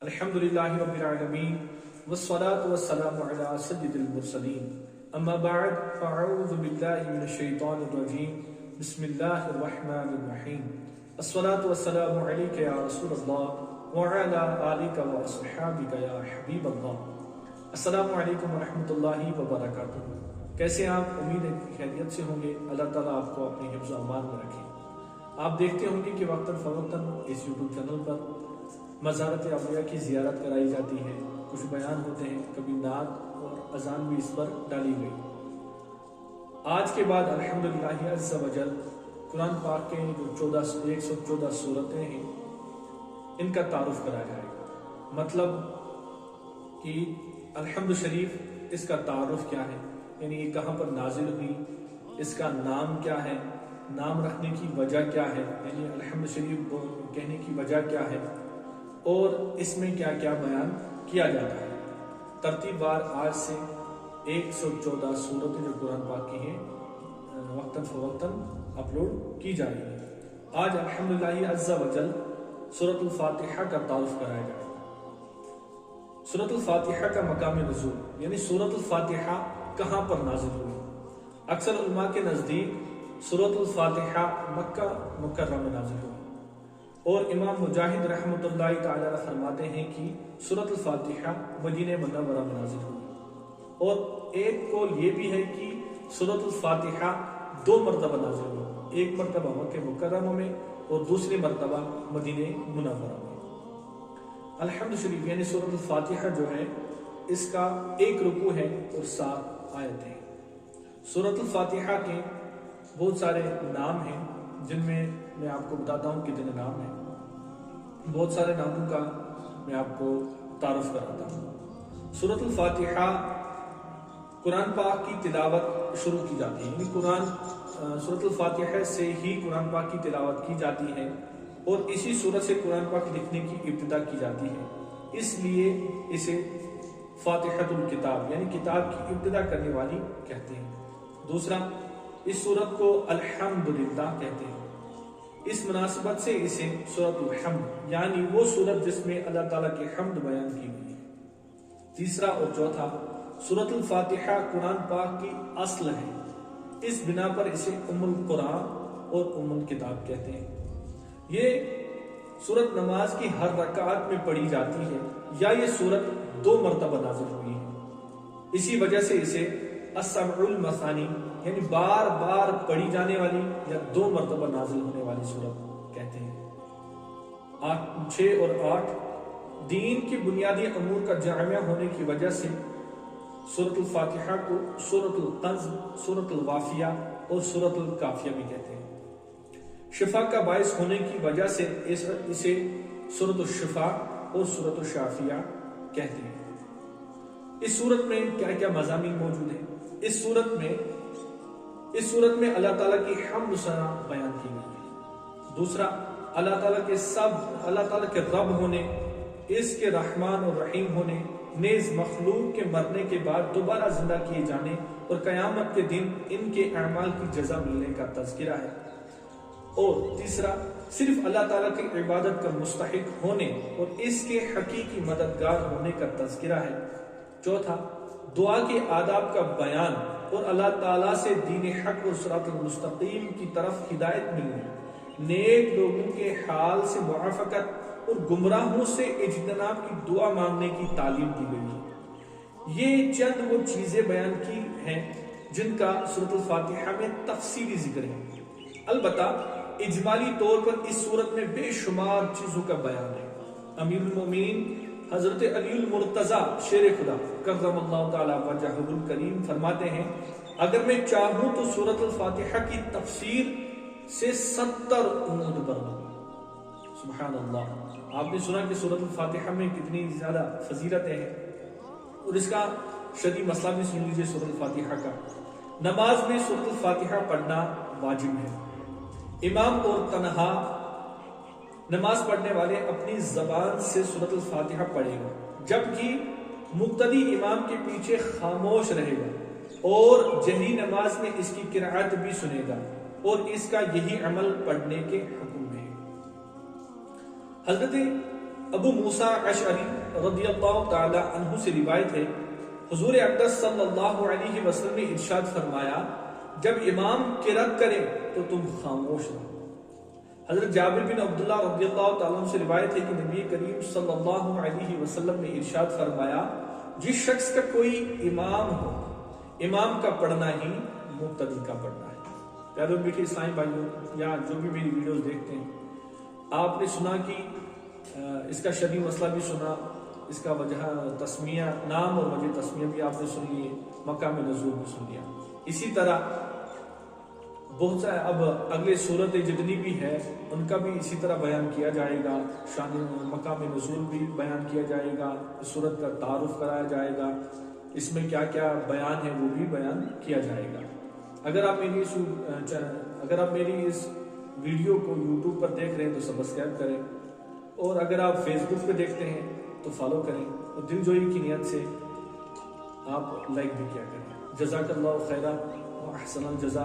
الحمدللہ رب العالمین والصلاة والسلام علی سید المرسلین اما بعد فاعوذ باللہ من الشیطان الرجیم بسم اللہ الرحمن الرحیم الصلاة والسلام علیک یا رسول اللہ وعلی آلک واصحابک یا حبیب اللہ۔ السلام علیکم ورحمۃ اللہ وبرکاتہ۔ کیسے آپ؟ امید ہے خیریت سے ہوں گے۔ اللہ تعالیٰ آپ کو اپنے حفظ و امان میں رکھے۔ آپ دیکھتے ہوں گے کہ وقتاً فوقتاً اس یوٹیوب چینل پر مزارت اولیاء کی زیارت کرائی جاتی ہے، کچھ بیان ہوتے ہیں، کبھی نعت اور اذان بھی اس پر ڈالی گئی۔ آج کے بعد الحمدللہ عز و جل قرآن پاک کے جو 114 سورتیں ہیں ان کا تعارف کرایا جائے گا۔ مطلب کہ الحمد شریف اس کا تعارف کیا ہے، یعنی یہ کہاں پر نازل ہوئی، اس کا نام کیا ہے، نام رکھنے کی وجہ کیا ہے، یعنی الحمد شریف کہنے کی وجہ کیا ہے، اور اس میں کیا کیا بیان کیا جاتا ہے۔ ترتیب وار آج سے 114 سورتیں جو قرآن پاک کی ہیں وقتاً فوقتاً اپلوڈ کی جا رہی ہیں۔ آج الحمدللہ عز و جل سورۃ الفاتحہ کا تعارف کرایا جائے گا۔ سورۃ الفاتحہ کا مقام نزول، یعنی سورۃ الفاتحہ کہاں پر نازل ہوئی۔ اکثر علماء کے نزدیک سورۃ الفاتحہ مکہ مکرمہ میں نازل ہوئی، اور امام مجاہد رحمۃ اللہ تعالی فرماتے ہیں کہ سورۃ الفاتحہ مدینہ منورہ میں نازل ہوئی، اور ایک قول یہ بھی ہے کہ سورۃ الفاتحہ 2 مرتبہ نازل ہوئی، ایک مرتبہ مکہ مکرمہ میں اور دوسری مرتبہ مدینہ منورہ میں۔ الحمد شریف یعنی سورۃ الفاتحہ جو ہے اس کا 1 رکوع ہے اور 7 آیتیں ہیں۔ سورۃ الفاتحہ کے بہت سارے نام ہیں، جن میں آپ کو بتاتا ہوں کتنے نام ہیں۔ بہت سارے ناموں کا میں آپ کو تعارف کراتا ہوں۔ سورۃ الفاتحہ قرآن پاک کی تلاوت شروع کی جاتی ہے، یعنی سورۃ الفاتحہ سے ہی قرآن پاک کی تلاوت کی جاتی ہے، اور اسی سورت سے قرآن پاک لکھنے کی ابتدا کی جاتی ہے، اس لیے اسے فاتحۃ الکتاب یعنی کتاب کی ابتدا کرنے والی کہتے ہیں۔ دوسرا، اس سورت کو الحمدللہ کہتے ہیں، اس مناسبت سے اسے سورۃ الحمد یعنی وہ سورت جس میں اللہ تعالیٰ کی حمد بیان کی گئی ہے۔ تیسرا اور چوتھا، سورۃ الفاتحہ قرآن پاک کی اصل ہے، اس بنا پر اسے ام القرآن اور ام الکتاب کہتے ہیں۔ یہ سورت نماز کی ہر رکعت میں پڑھی جاتی ہے، یا یہ سورت 2 مرتبہ نازل ہوئی ہے، اسی وجہ سے اسے السبع المثانی یعنی بار بار پڑھی جانے والی یا 2 مرتبہ نازل ہونے والی سورت کہتے ہیں۔ 6 اور 8 دین کی بنیادی امور کا جامع ہونے کی وجہ سے سورۃ الفاتحہ کو سورۃ الکنز، سورۃ الوافیہ اور سورۃ الکافیہ بھی کہتے ہیں۔ شفا کا باعث ہونے کی وجہ سے اسے سورۃ الشفا اور سورۃ الشافیہ کہتے ہیں۔ اس سورت میں کیا کیا مضامین موجود ہیں؟ اس سورت میں اللہ تعالیٰ کی حمد و ثنا بیان کی گئی ہے۔ دوسرا، اللہ تعالیٰ کے رب ہونے، اس کے رحمان اور رحیم ہونے، نیز مخلوق کے مرنے کے بعد دوبارہ زندہ کیے جانے اور قیامت کے دن ان کے اعمال کی جزا ملنے کا تذکرہ ہے۔ اور تیسرا، صرف اللہ تعالیٰ کی عبادت کا مستحق ہونے اور اس کے حقیقی مددگار ہونے کا تذکرہ ہے۔ چوتھا، دعا کے آداب کا بیان اور اللہ تعالیٰ سے دین حق اور صراط المستقیم کی طرف ہدایت ملنے، نیک لوگوں کے حال سے موافقت اور گمراہوں سے اجتناب کی دعا مانگنے کی تعلیم دی گئی ہے۔ یہ چند وہ چیزیں بیان کی ہیں جن کا سورۃ الفاتحہ میں تفصیلی ذکر ہے۔ البتہ اجمالی طور پر اس سورت میں بے شمار چیزوں کا بیان ہے۔ امیر المومنین حضرت علی المرتضیٰ شیر خدا کرم اللہ تعالی وجہہ الکریم فرماتے ہیں، اگر میں چاہوں تو سورۃ الفاتحہ کی تفسیر سے 70 عمود پر دوں۔ سبحان اللہ۔ آپ نے سنا کہ سورۃ الفاتحہ میں کتنی زیادہ فضیلتیں ہیں، اور اس کا شرعی مسئلہ بھی سن لیجیے سورۃ الفاتحہ کا۔ نماز میں سورۃ الفاتحہ پڑھنا واجب ہے۔ امام اور تنہا نماز پڑھنے والے اپنی زبان سے سورۃ الفاتحہ پڑھے گا، جبکہ مقتدی امام کے پیچھے خاموش رہے گا اور جہری نماز میں اس کی قرأت بھی سنے گا، اور اس کا یہی عمل پڑھنے کے حکم میں ہے۔ حضرت ابو موسیٰ اشعری رضی اللہ تعالی عنہ سے روایت ہے، حضور اقدس صلی اللہ علیہ وسلم نے ارشاد فرمایا، جب امام قرأت کرے تو تم خاموش رہو۔ حضرت جابر بن عبداللہ رضی اللہ تعالیٰ عنہ سے روایت ہے کہ نبی کریم صلی اللہ علیہ وسلم نے ارشاد فرمایا، جس شخص کا کوئی امام ہو، امام کا پڑھنا ہی مقتدی کا پڑھنا ہے۔ پیارے میٹھے اسلامی بھائیوں، یا جو بھی میری ویڈیوز دیکھتے ہیں، آپ نے سنا کہ اس کا شرعی مسئلہ بھی سنا، اس کا وجہ تسمیہ، نام اور وجہ تسمیہ بھی آپ نے سن لیے، مقام نزول بھی سن لیا۔ اسی طرح بہت سا اب اگلے صورت جتنی بھی ہے ان کا بھی اسی طرح بیان کیا جائے گا، شان مقام نزول بھی بیان کیا جائے گا، صورت کا تعارف کرایا جائے گا، اس میں کیا کیا بیان ہے وہ بھی بیان کیا جائے گا۔ اگر آپ میری اس ویڈیو کو یوٹیوب پر دیکھ رہے ہیں تو سبسکرائب کریں، اور اگر آپ فیس بک پہ دیکھتے ہیں تو فالو کریں، اور دل جوئی کی نیت سے آپ لائک بھی کیا کریں۔ جزاک اللہ خیرہ و احسن الجزا۔